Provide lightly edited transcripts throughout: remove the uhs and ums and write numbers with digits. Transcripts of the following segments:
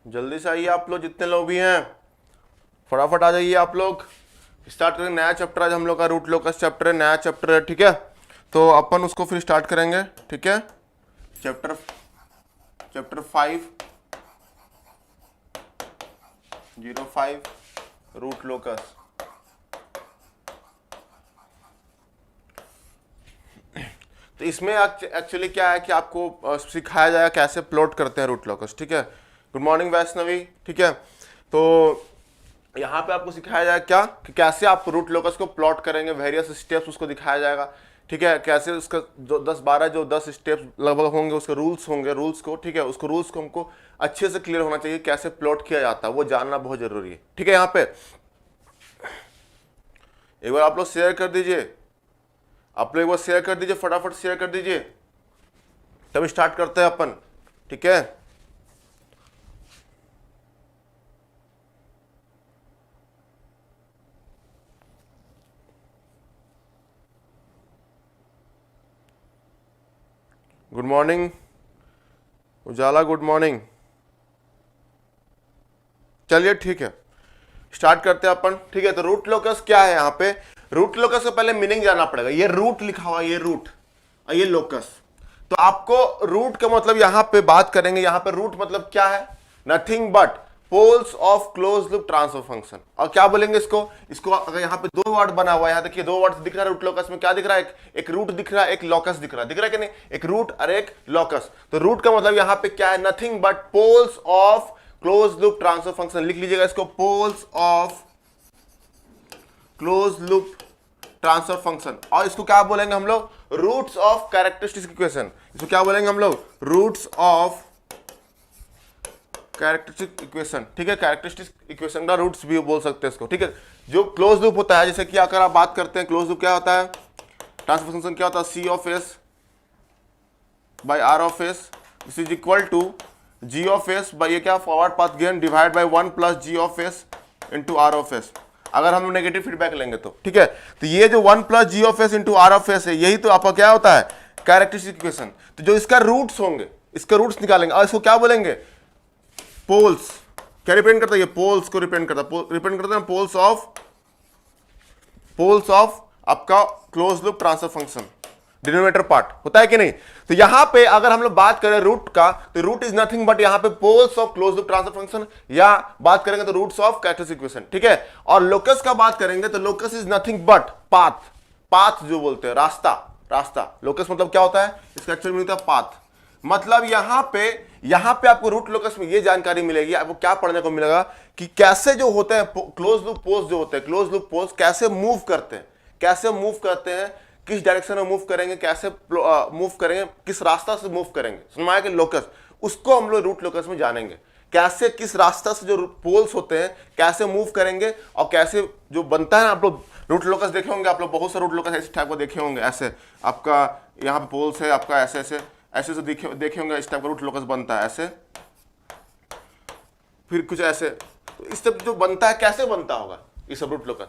जल्दी से आइए आप लोग, जितने लोग भी हैं फटाफट आ जाइए आप लोग। स्टार्ट करेंगे नया चैप्टर, आज हम लोग का रूट लोकस चैप्टर है, नया चैप्टर है, ठीक है। तो अपन उसको फिर स्टार्ट करेंगे, ठीक है। Chapter 5 root locus. तो इसमें एक्चुअली क्या है कि आपको सिखाया जाएगा कैसे प्लॉट करते हैं रूट लोकस, ठीक है। गुड मॉर्निंग वैष्णवी, ठीक है। तो यहाँ पे आपको सिखाया जाएगा क्या कि कैसे आप रूट लोकस को प्लॉट करेंगे, वेरियस स्टेप्स उसको दिखाया जाएगा, ठीक है। कैसे उसका जो 10-12 जो 10 स्टेप्स लगभग होंगे, उसके रूल्स होंगे, रूल्स को, ठीक है, उसको रूल्स को हमको अच्छे से क्लियर होना चाहिए, कैसे प्लॉट किया जाता है वो जानना बहुत जरूरी है, ठीक है। यहाँ पे एक बार आप लोग शेयर कर दीजिए, आप लोग एक बार शेयर कर दीजिए, फटाफट शेयर कर दीजिए, तब स्टार्ट करते हैं अपन, ठीक है। गुड मॉर्निंग उजाला, गुड मॉर्निंग। चलिए ठीक है, स्टार्ट करते हैं अपन, ठीक है। तो रूट लोकस क्या है, यहाँ पे रूट लोकस से पहले मीनिंग जानना पड़ेगा। ये रूट लिखा हुआ, ये रूट और ये लोकस। तो आपको रूट का मतलब यहां पे बात करेंगे, यहां पे रूट मतलब क्या है, nothing but poles of close loop transfer function. और क्या बोलेंगे इसको अगर यहाँ पे दो वर्ड बना हुआ है, यहाँ देखिए दो वर्ड दिख रहा है रूट लोकस में, क्या दिख रहा है, एक रूट दिख रहा है, एक लॉकस दिख रहा है कि नहीं, एक रूट और एक लॉकस। तो रूट का मतलब यहाँ पे क्या है, nothing but poles of close loop transfer function. लिख लीजिएगा इसको, poles of close loop transfer function. और इसको क्या बोलेंगे हम लोग, रूट्स ऑफ कैरेक्टरिस्टिक इक्वेशन। इसको क्या बोलेंगे हम लोग, रूट्स ऑफ कैरेक्टरिस्टिक इक्वेशन, ठीक है। कैरेक्टरिस्टिक इक्वेशन का रूट्स भी बोल सकते हैं इसको, ठीक है। जो क्लोज लूप होता है, जैसे कि अगर आप बात करते हैं क्लोज लूप क्या होता है, ट्रांसफर फंक्शन क्या होता है, C of S by R of S this is equal to G of S by ये क्या forward path gain divide by 1 plus G of S into R of S, अगर हम नेगेटिव फीडबैक लेंगे तो, ठीक है। तो ये जो 1 plus G of S into R of S है, यही तो आपका क्या होता है, कैरेक्टरिस्टिक इक्वेशन। तो जो इसका रूट्स होंगे, इसका रूट्स निकालेंगे और इसको क्या बोलेंगे, पोल्स। क्या रिप्रेजेंट करता है ये, पोल्स को रिप्रेजेंट करता है पोल्स ऑफ आपका close loop transfer function, denominator part होता है कि नहीं। तो यहां पे अगर हम लोग बात करें रूट का, तो रूट इज नथिंग बट यहां पे poles of close loop transfer function, या बात करेंगे तो रूट्स ऑफ कैरेक्टरिस्टिक इक्वेशन, ठीक है। और लोकस का बात करेंगे तो locus is nothing but path, path जो बोलते हैं, रास्ता। लोकस मतलब क्या होता है, इसका एक्चुअल मीनिंग होता है पाथ। मतलब यहां पे आपको रूट लोकस में ये जानकारी मिलेगी, आपको क्या पढ़ने को मिलेगा कि कैसे जो होते हैं क्लोज लूप पोल्स जो होते हैं, क्लोज लूप पोल्स कैसे मूव करते हैं, किस डायरेक्शन में मूव करेंगे, कैसे मूव करेंगे, किस रास्ता से मूव करेंगे, समझ आया कि लोकस, उसको हम लोग रूट लोकस में जानेंगे। कैसे किस रास्ता से जो पोल्स होते हैं कैसे मूव करेंगे, और कैसे जो बनता है, आप लोग रूट लोकस देखे होंगे, आप लोग बहुत सारे रूट लोकस इस टाइप को देखे होंगे, ऐसे आपका यहाँ पे पोल्स है आपका, ऐसे देखे होंगे, इस टाइप का रूट लोकस बनता है ऐसे, फिर कुछ ऐसे। तो इस सब जो बनता है कैसे बनता होगा ये सब रूट लोकस,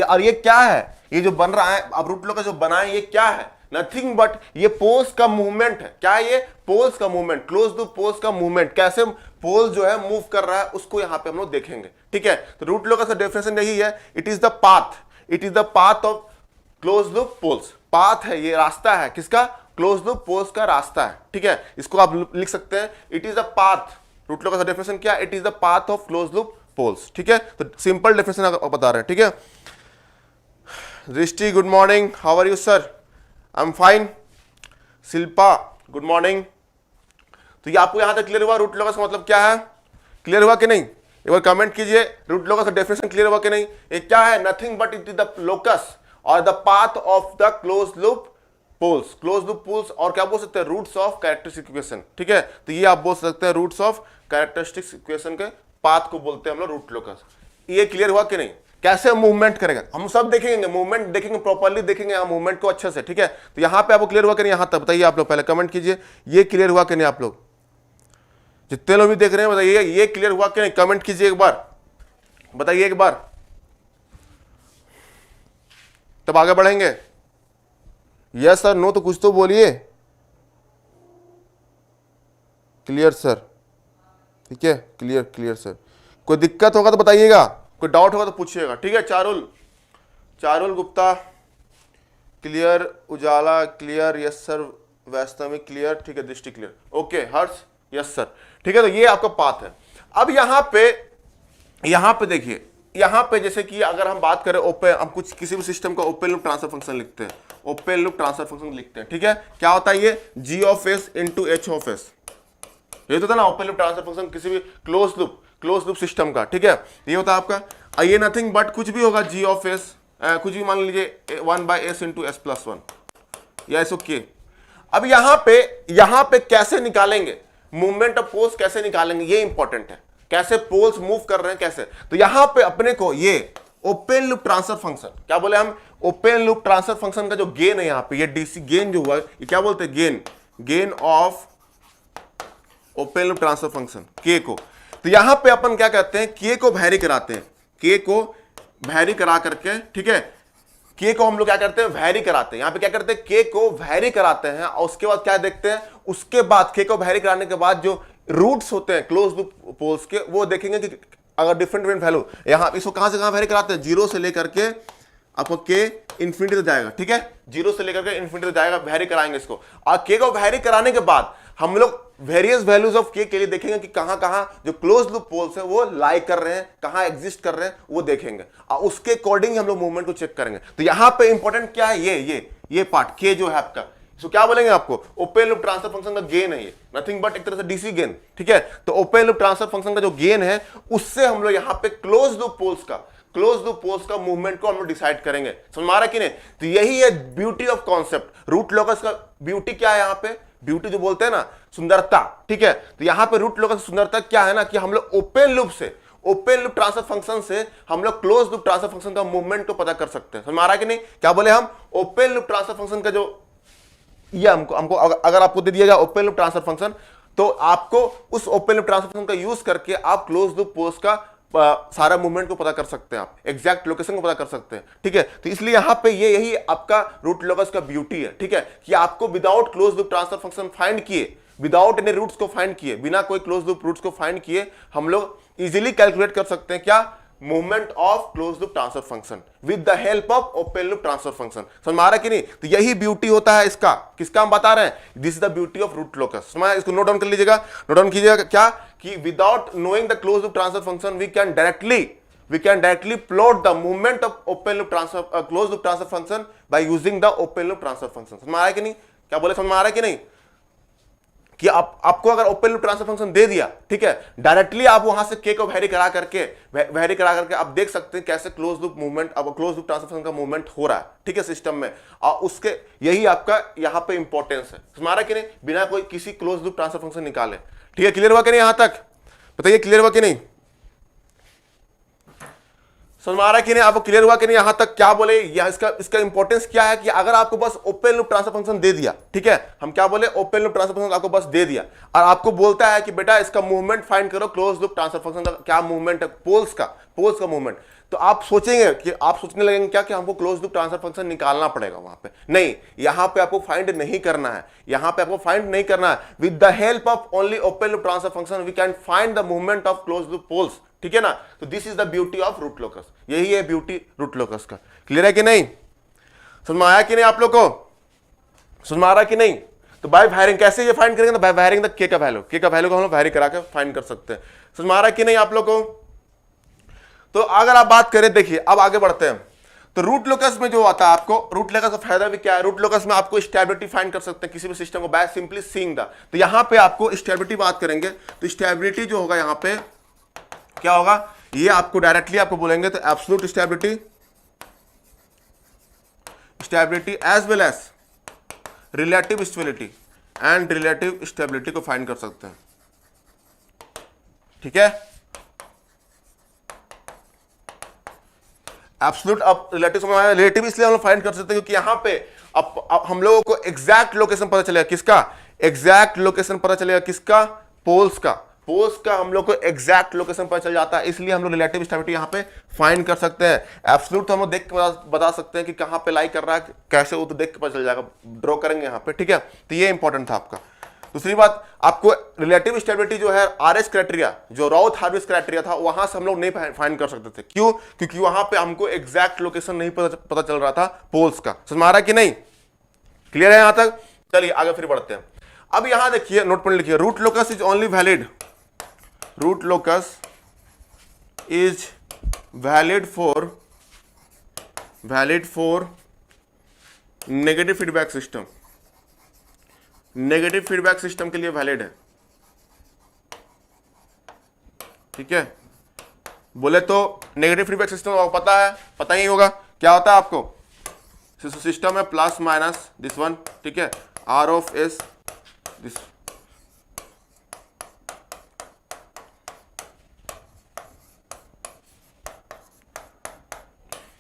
और ये क्या है, ये जो बन रहा है आप रूट लोकस जो बनाए, ये क्या है, नथिंग बट ये पोल्स का मूवमेंट है। क्या है ये, पोल्स का मूवमेंट, क्लोज लूप पोल्स का मूवमेंट, कैसे पोल जो है मूव कर रहा है उसको यहां पे हम लोग देखेंगे, ठीक है। तो रूट लोकस का डेफिनेशन यही है, it is the path of close loop poles. Path है, ये रास्ता है, किसका, क्लोज लूप पोल्स का रास्ता है, ठीक है। इसको आप लिख सकते हैं, it is the path, root locus का डेफिनेशन क्या, it is the path of close loop poles, ठीक है। तो सिंपल डेफिनेशन बता रहे हैं, ठीक है। Drishti good morning, how are you sir, I am fine. Shilpa good morning. तो ये आपको यहां तक क्लियर हुआ, रूट लोकस का मतलब क्या है, क्लियर हुआ कि नहीं, एक बार कमेंट कीजिए, रूट लोकस का डेफिनेशन क्लियर हुआ कि नहीं। ये क्या है, nothing but it is the locus और the path of the close loop poles, और क्या बोल सकते हैं, रूट्स ऑफ कैरेक्टरिस्टिक इक्वेशन, ठीक है। तो ये आप बोल सकते हैं रूट्स ऑफ कैरेक्टरिस्टिक इक्वेशन के पाथ को बोलते हैं हम लोग रूट लोकस। ये क्लियर हुआ कि नहीं, कैसे मूवमेंट करेगा, हम सब देखेंगे, मूवमेंट देखेंगे, प्रॉपर्ली देखेंगे यहाँ मूवमेंट को अच्छे से, ठीक है। तो यहाँ पे आपको क्लियर हुआ कि नहीं, यहाँ तक बताइए आप लोग, पहले कमेंट कीजिए, ये क्लियर हुआ कि नहीं, आप लोग जितने लोग भी देख रहे हैं बताइए ये क्लियर हुआ कि नहीं, कमेंट कीजिए एक बार, बताइए एक बार, तब आगे बढ़ेंगे। यस सर, नो तो कुछ तो बोलिए। क्लियर सर, ठीक है, क्लियर क्लियर सर। कोई दिक्कत होगा तो बताइएगा, कोई डाउट होगा तो पूछिएगा। ठीक है, Charul Gupta clear, Ujala clear, yes sir, Vaishnavi clear, ठीक है, Drishti clear, okay, Harsh yes sir. ठीक है, तो ये आपका पाथ है। अब यहां पे देखिए, यहां पे जैसे कि अगर हम बात करें ओपन, हम कुछ किसी भी सिस्टम का ओपन लूप ट्रांसफर फंक्शन लिखते हैं, ओपन लूप ट्रांसफर फंक्शन लिखते हैं। ठीक है, क्या होता है ये, G of S into H of S, ये तो था ना ओपन लूप ट्रांसफर फंक्शन किसी भी क्लोज लूप सिस्टम का। ठीक है, ये होता है आपका, ये नथिंग बट कुछ भी होगा, जी ऑफ एस, कुछ भी मान लीजिए 1/s into S plus one, या एस ओके। अब यहां पे कैसे निकालेंगे मूवमेंट ऑफ पोल्स, कैसे निकालेंगे ये इंपॉर्टेंट है, कैसे पोल्स मूव कर रहे हैं कैसे। तो यहां पे अपने को ये ओपन लूप ट्रांसफर फंक्शन, क्या बोले हम, ओपन लूप ट्रांसफर फंक्शन का जो गेन है यहां पे, ये डीसी गेन जो हुआ ये क्या बोलते हैं, gain of open loop transfer function के को। तो यहां पे अपन क्या कहते हैं, के को वैरी कराते हैं, के को वैरी करा करके, ठीक है, के को हम लोग क्या करते हैं, वैरी कराते हैं। यहां पे क्या करते हैं, के को वैरी कराते हैं, और उसके बाद क्या देखते हैं, उसके बाद के को वैरी कराने के बाद जो रूट्स होते हैं क्लोज लूप पोल्स के, वो देखेंगे कि अगर डिफरेंट वैल्यू, यहां इसको कहां से कहां वैरी कराते हैं, जीरो से लेकर के आपको के इंफिनिटी तक जाएगा। ठीक है, जीरो से लेकर के इंफिनिटी तक जाएगा, वैरी कराएंगे इसको। और के को वैरी कराने के बाद हम लोग वेरियस वैल्यूज ऑफ के लिए देखेंगे कि कहां कहां जो क्लोज लूप पोल्स है वो लाई कर रहे हैं, कहां एग्जिस्ट कर रहे हैं, वो देखेंगे, और उसके अकॉर्डिंग हम लोग मूवमेंट को चेक करेंगे। तो यहां पे इंपॉर्टेंट क्या है, ये पार्ट के जो है आपका, इसको क्या बोलेंगे आपको, ओपन लूप ट्रांसफर फंक्शन का गेन है ये, नथिंग बट एक तरह से डीसी गेन। ठीक है, तो ओपन लूप ट्रांसफर फंक्शन का जो गेन है, उससे हम लोग यहां पे क्लोज लूप पोल्स का मूवमेंट को हम लोग डिसाइड करेंगे। समझ में आ रहा है कि नहीं। तो यही है beauty of concept, root locus का ब्यूटी क्या है, यहां पे ब्यूटी जो बोलते हैं ना, सुंदरता। ठीक है, तो यहां पे रूट लोकस सुंदरता क्या है ना, कि हम लोग ओपन लूप ट्रांसफर फंक्शन से हम लोग क्लोज लूप ट्रांसफर फंक्शन का मूवमेंट को पता कर सकते हैं। समझ में आ रहा है कि नहीं। क्या बोले हम, ओपन लूप ट्रांसफर फंक्शन का जो ये हमको अगर आपको दे दिया जाए ओपन लूप ट्रांसफर फंक्शन, तो आपको उस ओपन लूप ट्रांसफर फंक्शन का यूज करके आप क्लोज लूप पोल्स का सारा मूवमेंट को पता कर सकते हैं, आप एग्जैक्ट लोकेशन को पता कर सकते हैं। ठीक है, तो इसलिए यहां पे यही आपका रूट लोकस का ब्यूटी है। ठीक है, कि आपको without close loop transfer function find किए, विदाउट एनी रूट्स को फाइंड किए, बिना कोई क्लोज लूप रूट्स को फाइंड किए, हम लोग इजीली कैलकुलेट कर सकते हैं क्या, movement of close loop transfer function with the help of open loop transfer function. समझ में आ रहा है कि नहीं। तो यही ब्यूटी होता है इसका, किसका हम बता रहे हैं, this is the beauty of root locus. इसको नोट डाउन कर लीजिएगा, नोट डाउन कीजिएगा क्या, कि without knowing the close loop transfer function we can directly plot the movement of open loop transfer close loop transfer function by using the open loop transfer function. समझ में आ रहा है कि नहीं, क्या बोले, समझ में आ रहा है कि नहीं, कि आपको अगर ओपन लूप ट्रांसफर फंक्शन दे दिया, ठीक है, डायरेक्टली आप वहां से के को वैरी करा करके आप देख सकते हैं कैसे क्लोज लूप मूवमेंट, अब क्लोज लूप ट्रांसफर फंक्शन का मूवमेंट हो रहा है, ठीक है, सिस्टम में। और उसके यही आपका यहां पे इंपॉर्टेंस है। समझ आ रहा है कि नहीं, बिना कोई किसी क्लोज लूप ट्रांसफर फंक्शन निकाले। ठीक है, क्लियर हुआ कि नहीं, यहां तक बताइए, क्लियर हुआ कि नहीं, समझ में आ रहा है कि नहीं, आपको क्लियर हुआ कि नहीं यहां तक, क्या बोले, इसका इंपॉर्टेंस क्या है, कि अगर आपको बस ओपन लूप ट्रांसफर फंक्शन दे दिया, ठीक है, हम क्या बोले, ओपन लूप ट्रांसफर फंक्शन आपको बस दे दिया, और आपको बोलता है कि बेटा इसका मूवमेंट फाइंड करो, क्लोज लूप ट्रांसफर फंक्शन का क्या मूवमेंट है, पोल्स का मूवमेंट, तो आप सोचेंगे कि आप सोचने लगेंगे क्या, कि हमको क्लोज लूप ट्रांसफर फंक्शन निकालना पड़ेगा वहां पे। नहीं, यहां पे आपको फाइंड नहीं करना है, with the help of only open loop transfer function we can find the movement of close loop poles. ठीक है ना, तो this is the beauty of root locus, यही है ब्यूटी रूट लोकस का। क्लियर है कि नहीं, समझ में आया कि नहीं आप लोग को, समझ में आ रहा कि नहीं। तो बाय वायरिंग कैसे ये फाइंड करेंगे, तो बाय वायरिंग द के का वैल्यू को हम लोग वायरी करा के फाइंड कर सकते हैं। समझ में आ रहा कि नहीं आप लोग को। तो अगर आप बात करें, देखिए अब आगे बढ़ते हैं, तो रूट लोकस में जो आता है आपको, रूट लोकस का फायदा भी क्या है, रूट लोकस में आपको स्टेबिलिटी फाइंड कर सकते हैं किसी भी सिस्टम को बाय सिंपली सीइंग द। तो यहां पे आपको स्टेबिलिटी बात करेंगे, तो स्टेबिलिटी जो होगा यहां पे क्या होगा, ये आपको डायरेक्टली आपको बोलेंगे, तो absolute stability as well as relative stability and relative stability को फाइंड कर सकते हैं। ठीक है, एब्सोल्यूट, अब रिलेटिव इसलिए हम लोग फाइंड कर सकते हैं क्योंकि यहां पे अब हम लोगों को एग्जैक्ट लोकेशन पता चलेगा, किसका एग्जैक्ट लोकेशन पता चलेगा, किसका, पोल्स का हम लोग को एग्जैक्ट लोकेशन पता चल जाता है, इसलिए हम लोग रिलेटिव स्टेबिलिटी यहां पे फाइंड कर सकते हैं। एब्सोल्यूट तो हम लोग देख के बता सकते हैं कि कहां पे लाई कर रहा है, कैसे, वो तो देख के पता चल जाएगा, ड्रॉ करेंगे यहां पे। ठीक है, तो ये इंपॉर्टेंट था आपका। दूसरी बात, आपको रिलेटिव स्टेबिलिटी जो है आरएस क्राइटेरिया, जो राउथ हार्विस क्राइटेरिया था, वहां से हम लोग नहीं फाइंड कर सकते थे। क्यों? क्योंकि वहां पे हमको एग्जैक्ट लोकेशन नहीं पता चल रहा था पोल्स का। समझ में आ रहा है कि नहीं? क्लियर है यहां तक? चलिए आगे फिर बढ़ते हैं। अब यहां देखिए, नोट पॉइंट लिखिए, root locus is only valid, root locus is valid for negative feedback system. Negative feedback system के लिए वैलिड है, ठीक है। बोले तो नेगेटिव फीडबैक सिस्टम आपको पता है, पता ही होगा क्या होता है आपको। सिस्टम है प्लस माइनस दिस वन, ठीक है, आर ऑफ एस दिस।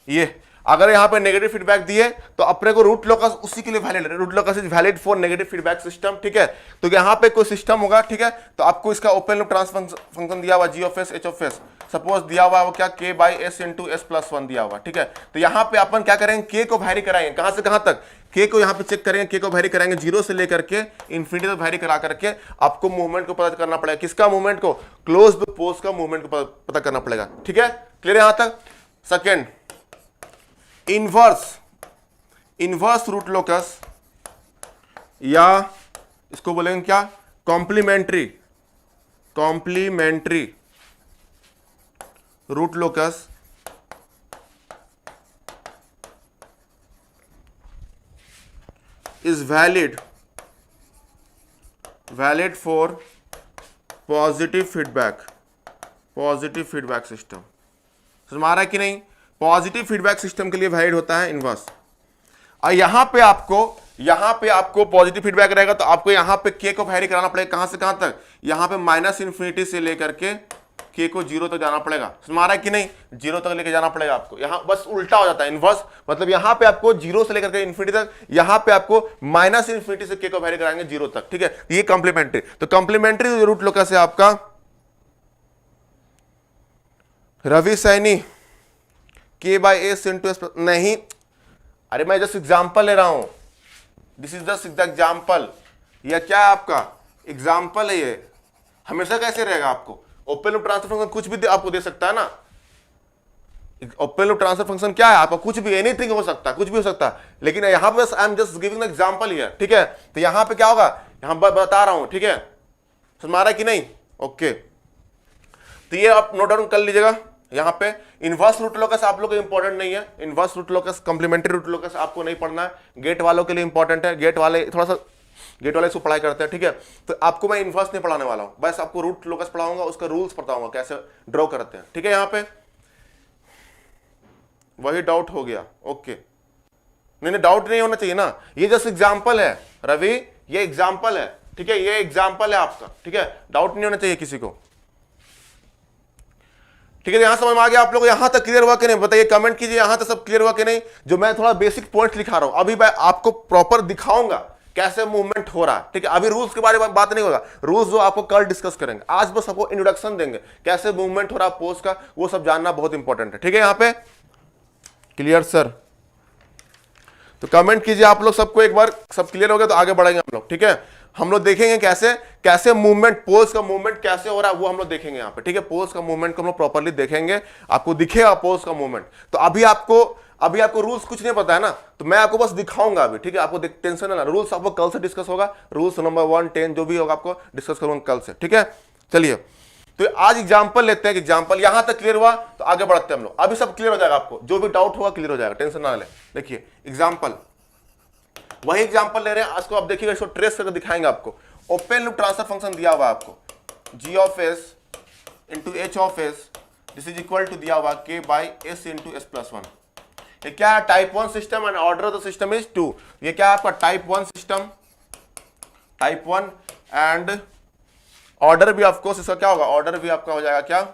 ये अगर यहां पे नेगेटिव फीडबैक दिए तो अपने को रूट लोकस उसी के लिए वैलिड है, root locus is valid for negative feedback system, ठीक है। तो यहां पे कोई सिस्टम होगा, ठीक है, तो आपको इसका ओपन लूप ट्रांसफर फंक्शन दिया हुआ G of S H of S, suppose दिया हुआ है वो क्या, K by S into S plus one दिया हुआ, ठीक है। तो यहां पे अपन क्या करेंगे, के को वैरी कराएंगे, कहां से कहां तक, के को यहां पे चेक करेंगे, के को वैरी कराएंगे जीरो से लेकर के इंफिनिटी तक वैरी करा करके आपको मूवमेंट को पता करना पड़ेगा। किसका मूवमेंट को? क्लोज लूप पोल्स का मूवमेंट को पता करना पड़ेगा, ठीक है। क्लियर यहां तक? सेकेंड, इनवर्स रूट लोकस, या इसको बोलेंगे क्या, complementary root locus is valid for positive feedback system. समझ में आ रहा है कि नहीं? पॉजिटिव फीडबैक सिस्टम के लिए वैलिड होता है इनवर्स। और यहां पे आपको पॉजिटिव फीडबैक रहेगा तो आपको यहां पे के को वैरी कराना पड़ेगा, कहां से कहां तक, यहां पे माइनस इन्फिनिटी से लेकर के के को जीरो तक जाना पड़ेगा। समझ आ रहा है कि नहीं? जीरो तक लेके जाना पड़ेगा आपको। यहां बस उल्टा हो जाता है इनवर्स, मतलब यहां पे आपको जीरो से लेकर के इन्फिनिटी तक, यहां पे आपको माइनस इन्फिनिटी से के को वैरी कराएंगे जीरो तक, ठीक है। ये कॉम्प्लीमेंट्री, तो कॉम्प्लीमेंट्री रूट लोकस है आपका रवि सैनी के बाई एस इंटू एस, नहीं, अरे मैं जस्ट एग्जाम्पल ले रहा हूं, दिस इज जस्ट एग्जाम्पल। यह क्या है आपका एग्जाम्पल है, ये हमेशा कैसे रहेगा आपको ओपन लूप ट्रांसफर फंक्शन कुछ भी आपको दे सकता है ना। ओपन लूप ट्रांसफर फंक्शन क्या है आपका, कुछ भी, एनीथिंग हो सकता है, कुछ भी हो सकता है, लेकिन यहां पे I am just giving example here, ठीक है। तो यहां पे क्या होगा, यहां बता रहा हूं, ठीक है। समझ में आ रहा है कि नहीं? ओके, तो ये आप नोट डाउन कर लीजिएगा। यहां पे इनवर्स रूट लोकस आप लोग को इंपॉर्टेंट नहीं है, inverse root locus complementary root locus आपको नहीं पढ़ना है, गेट वालों के लिए इंपॉर्टेंट है, गेट वाले थोड़ा सा गेट वाले इसको पढ़ाई करते हैं, ठीक है। तो आपको मैं इनवर्स नहीं पढ़ाने वाला हूं, बस आपको रूट लोकस पढ़ाऊंगा, उसका रूल्स बताऊंगा कैसे ड्रॉ करते हैं, ठीक है। यहां पे वही डाउट हो गया, ओके, नहीं डाउट नहीं होना चाहिए ना, ये जस्ट एग्जाम्पल है रवि, ये एग्जाम्पल है, ठीक है, ये एग्जाम्पल है आपका, ठीक है, डाउट नहीं होना चाहिए किसी को, ठीक है। यहां समझ में आ गया आप लोग? यहां तक क्लियर हुआ कि नहीं बताइए, कमेंट कीजिए यहां तक सब क्लियर हुआ कि नहीं। जो मैं थोड़ा बेसिक पॉइंट्स लिखा रहा हूं, अभी मैं आपको प्रॉपर दिखाऊंगा कैसे मूवमेंट हो रहा है, ठीक है। अभी रूल्स के बारे में बात नहीं होगा, रूल्स जो आपको कल डिस्कस करेंगे, आज बस आपको इंट्रोडक्शन देंगे कैसे मूवमेंट हो रहा है पोस्ट का, वो सब जानना बहुत इंपॉर्टेंट है, ठीक है। यहां पे क्लियर सर? तो कमेंट कीजिए आप लोग सबको, एक बार सब क्लियर हो गया तो आगे बढ़ेंगे हम लोग, ठीक है। हम लोग देखेंगे कैसे मूवमेंट, पोल्स का मूवमेंट कैसे हो रहा है वो हम लोग देखेंगे यहाँ पे, ठीक है। पोल्स का मूवमेंट को हम लोग प्रॉपर्ली देखेंगे, आपको दिखेगा पोल्स का मूवमेंट। तो अभी आपको रूल्स कुछ नहीं पता है ना, तो मैं आपको बस दिखाऊंगा अभी, ठीक है। आपको टेंशन है ना, रूल्स आपको कल से डिस्कस होगा, रूल्स नंबर 1, 10 जो भी होगा आपको डिस्कस करूंगा कल से, ठीक है। चलिए, तो आज एग्जाम्पल लेते हैं, एग्जाम्पल यहां तक क्लियर हुआ तो आगे बढ़ते हैं हम लोग। अभी सब क्लियर हो जाएगा, आपको जो भी डाउट होगा क्लियर हो जाएगा, टेंशन ना ले। देखिए एग्जाम्पल, वही एग्जांपल ले रहे हैं, इसको आप देखिएगा, इसको ट्रेस करके दिखाएंगे आपको। ओपन लूप ट्रांसफर फंक्शन दिया हुआ आपको g of S into H of S, this is equal to दिया हुआ के by S into S plus one. ये क्या है, type 1 system and order of the system is 2। ये क्या है आपका type 1 system, type 1 and order भी ऑफकोर्स इसका क्या होगा, ऑर्डर भी आपका हो जाएगा क्या,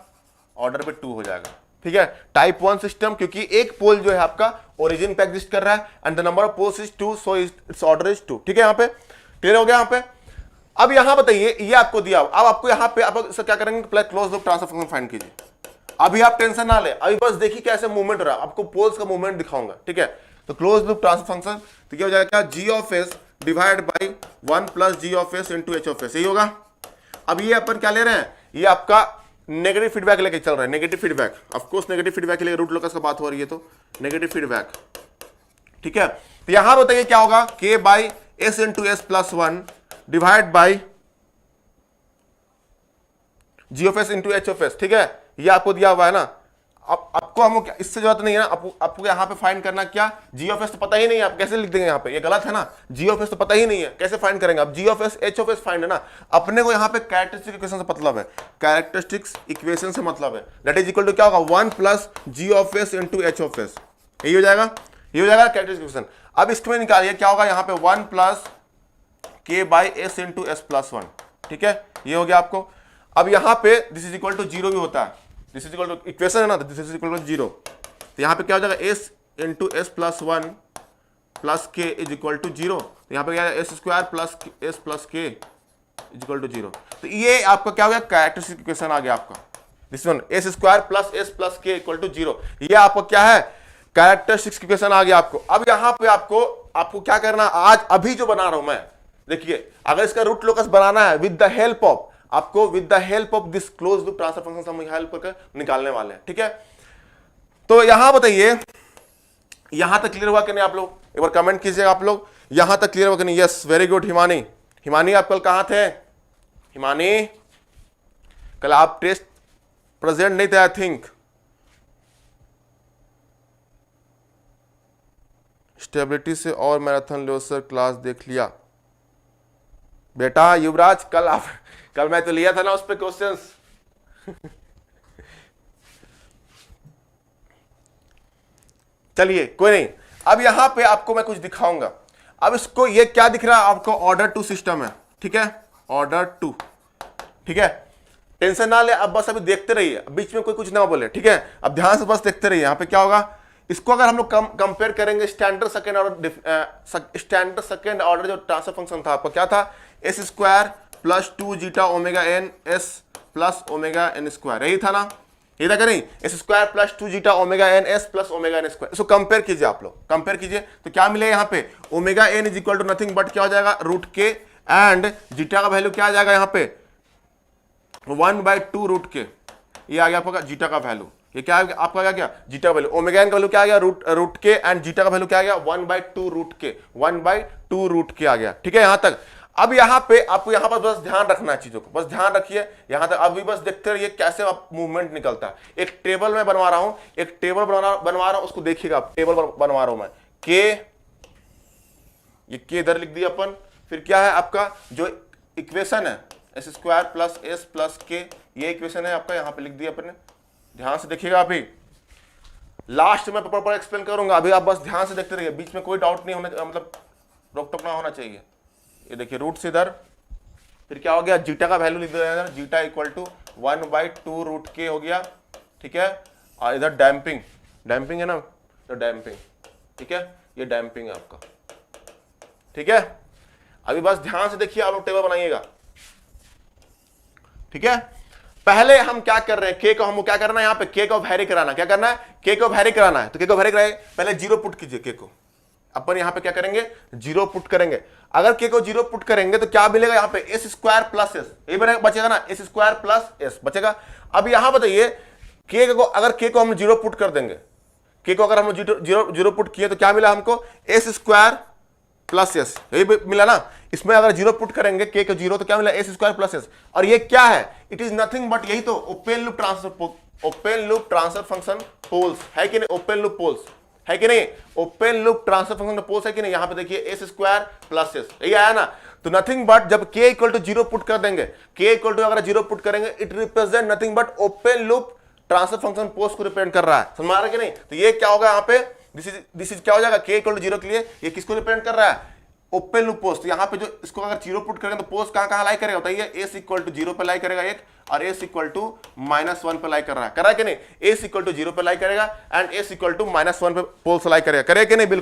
ऑर्डर भी 2 हो जाएगा, ठीक है। टाइप 1 सिस्टम, क्योंकि एक पोल जो है आपका ओरिजिन पे एग्जिस्ट कर रहा है and the number of poles is 2, so its order is 2, ठीक है। यहां पे क्लियर हो गया यहां पे? अब यहां बताइए, ये आपको दिया, अब आपको यहां पे आप इसका क्या करेंगे, plus close loop transfer function find कीजिए। अभी आप टेंशन ना ले, अभी बस देखिए कैसे मूवमेंट हो रहा है, आपको पोल्स का मूवमेंट दिखाऊंगा, ठीक है। तो क्लोज लूप ट्रांसफर फंक्शन तो क्या हो जाएगा, G of S divide by 1 plus G of S into H of S, यही होगा। अब ये अपन क्या ले रहे हैं, ये आपका नेगेटिव फीडबैक लेके चल रहा है, negative feedback, of course negative feedback के लिए रूट लोकस का बात हो रही है तो नेगेटिव फीडबैक, ठीक है। तो यहां बताइए क्या होगा, k by S into S plus 1 divide by G of S into H of S, ठीक है। ये आपको दिया हुआ है ना, अब आपको हम इससे जरूरत नहीं है ना, आपको यहाँ पे फाइंड करना क्या, जी ऑफ एस तो पता ही नहीं है, आप कैसे लिख देंगे यहाँ पे, ये गलत है ना, जी ऑफ एस तो पता ही नहीं है, कैसे फाइंड करेंगे आप, G of S H of S find है ना। अपने को यहाँ पे कैरेक्टरिस्टिक इक्वेशन से मतलब है, कैरेक्टरिस्टिक्स इक्वेशन से मतलब है, दैट इज इक्वल टू क्या होगा, 1 plus G of S into H of S, यही हो जाएगा, ये हो जाएगा कैरेक्टरिस्टिक इक्वेशन। अब इसमें निकालिए क्या होगा, यहाँ पे 1 प्लस के by S into S plus 1, ठीक है, ये हो गया आपको। अब यहाँ पे दिस इज इक्वल टू 0 भी होता है, this is equal to equation है ना, दिस इज इक्वल टू 0, तो यहाँ पे क्या हो जाएगा, S into S plus 1 plus के इज इक्वल टू 0, तो यहाँ पे क्या है, S square plus S plus के इज इक्वल टू 0। तो ये आपका क्या हो गया, कैरेक्टरिस्टिक इक्वेशन आ गया आपका, this one S square plus S plus के इक्वल टू 0, ये आपका क्या है, कैरेक्टरिस्टिक इक्वेशन आ गया आपको। अब यहाँ पे आपको क्या करना, आज अभी जो बना रहा हूं मैं, देखिए अगर इसका रूट लोकस बनाना है विद द हेल्प ऑफ, आपको with the help of this close loop transfer function हम हेल्प करके निकालने वाले हैं, ठीक है। तो यहां बताइए, यहां तक क्लियर हुआ कि नहीं, आप लोग एक बार कमेंट कीजिएगा, आप लोग यहां तक क्लियर हुआ कि नहीं। Yes, very good Himani. Himani आप कल कहां थे, हिमानी कल आप टेस्ट प्रेजेंट नहीं थे आई थिंक। स्टेबिलिटी से और मैराथन लो सर, क्लास देख लिया बेटा युवराज, कल मैं तो लिया था ना उस पे क्वेश्चंस। चलिए कोई नहीं, अब यहां पे आपको मैं कुछ दिखाऊंगा। अब इसको ये क्या दिख रहा है आपको, ऑर्डर 2 सिस्टम है, ठीक है, ऑर्डर 2, ठीक है। टेंशन ना ले, अब बस अभी देखते रहिए, बीच में कोई कुछ ना बोले, ठीक है। अब ध्यान से बस देखते रहिए, यहां पे क्या होगा, इसको अगर हम लोग कंपेयर करेंगे स्टैंडर्ड सेकेंड ऑर्डर जो ट्रांसफर फंक्शन था आपका क्या था, S square plus 2 zeta omega N S plus omega N square, यही था ना, ये था कि नहीं, S square plus 2 zeta omega N S plus omega N square. इसको कंपेयर कीजिए, आप लोग कंपेयर कीजिए तो क्या मिले यहाँ पे, omega N is equal to nothing but क्या हो जाएगा, रूट के, एंड जीटा का वैल्यू क्या आ जाएगा यहाँ पे 1/2 रूट के, ये आ गया आपका जीटा का वैल्यू। ये क्या है आपका, क्या जीटा का वैल्यू, ओमेगा एन का वैल्यू क्या आ गया, रूट के, एंड जीटा का वैल्यू क्या आ गया 1/2 रूट के, 1/2 रूट के आ गया, ठीक है। यहां तक अब यहां पे आपको यहां पर बस ध्यान रखना है चीजों को, बस ध्यान रखिए यहां तक। अभी बस देखते रहिए कैसे आप मूवमेंट निकलता है। एक टेबल में बनवा रहा हूं, एक टेबल बनवा रहा हूं, उसको देखिएगा, टेबल बनवा रहा हूं मैं, के, ये के इधर लिख दिया अपन, फिर क्या है आपका जो इक्वेशन है S square plus S plus के, ये इक्वेशन है आपका, यहां पे लिख दिया अपन, ध्यान से देखिएगा। अभी लास्ट में प्रॉपर एक्सप्लेन करूंगा, अभी आप बस ध्यान से देखते रहिए, बीच में कोई डाउट नहीं होना, मतलब रोक टोक ना होना चाहिए। ये देखिए रूट से इधर, फिर क्या हो गया, जीटा का वैल्यू लिख दिया, जीटा इक्वल टू 1/2 रूट के हो गया, ठीक है। और इधर डैम्पिंग है ना, तो डैम्पिंग, ठीक है, ये डैम्पिंग है आपका, ठीक है। अभी बस ध्यान से देखिए, आप लोग टेबल बनाइएगा, ठीक है। पहले हम क्या कर रहे हैं, के को हम क्या करना है, यहाँ पे के को वैरी कराना, क्या करना है, के को वैरी कराना है, तो के को वैरी कराए, पहले 0 पुट कीजिए के को, अपन यहाँ पे क्या करेंगे 0 पुट करेंगे। अगर के को 0 पुट करेंगे तो क्या मिलेगा यहाँ पे, एस स्क्वायर प्लस एस, ये बचेगा ना, एस स्क्वायर प्लस एस बचेगा। अब यहां बताइए के को, अगर के को हम 0 पुट कर देंगे, के को अगर हम 0 पुट किए तो क्या मिला हमको, एस स्क्वायर प्लस एस, यही मिला ना। इसमें अगर 0 पुट करेंगे के को 0 तो क्या मिला, एस स्क्वायर प्लस एस, और ये क्या है, इट इज नथिंग बट यही तो open loop transfer function poles है कि नहीं, ओपन लूप पोल्स है कि नहीं, open loop transfer function poles है कि नहीं। यहां पे देखिए एस स्क्वायर प्लस एस, यही आया ना। तो नथिंग बट जब के इक्वल टू 0 पुट कर देंगे, के इक्वल टू अगर 0 पुट करेंगे, it represent nothing but open loop transfer function poles को रिप्रेजेंट कर रहा है, समझ आ रहा है कि नहीं। तो ये क्या होगा यहाँ पे, दिस इज क्या हो जाएगा, के इक्वल टू 0 के लिए ये किसको रिप्रेजेंट कर रहा है, ओपन लूप पोस्ट। यहाँ पे जो इसको अगर 0 पुट करेंगे तो पोस्ट कहां लाई करेगा, बताइए, एस इक्वल टू 0 पे लाई करेगा एक, और एस इक्वल टू -1 पे लाई कर रहा है कि नहीं, एस इक्वल टू 0 पे लाई करेगा एंड एस इक्वल टू -1 पे पोल्स लाई करेगा, करे कि नहीं, बिल्कुल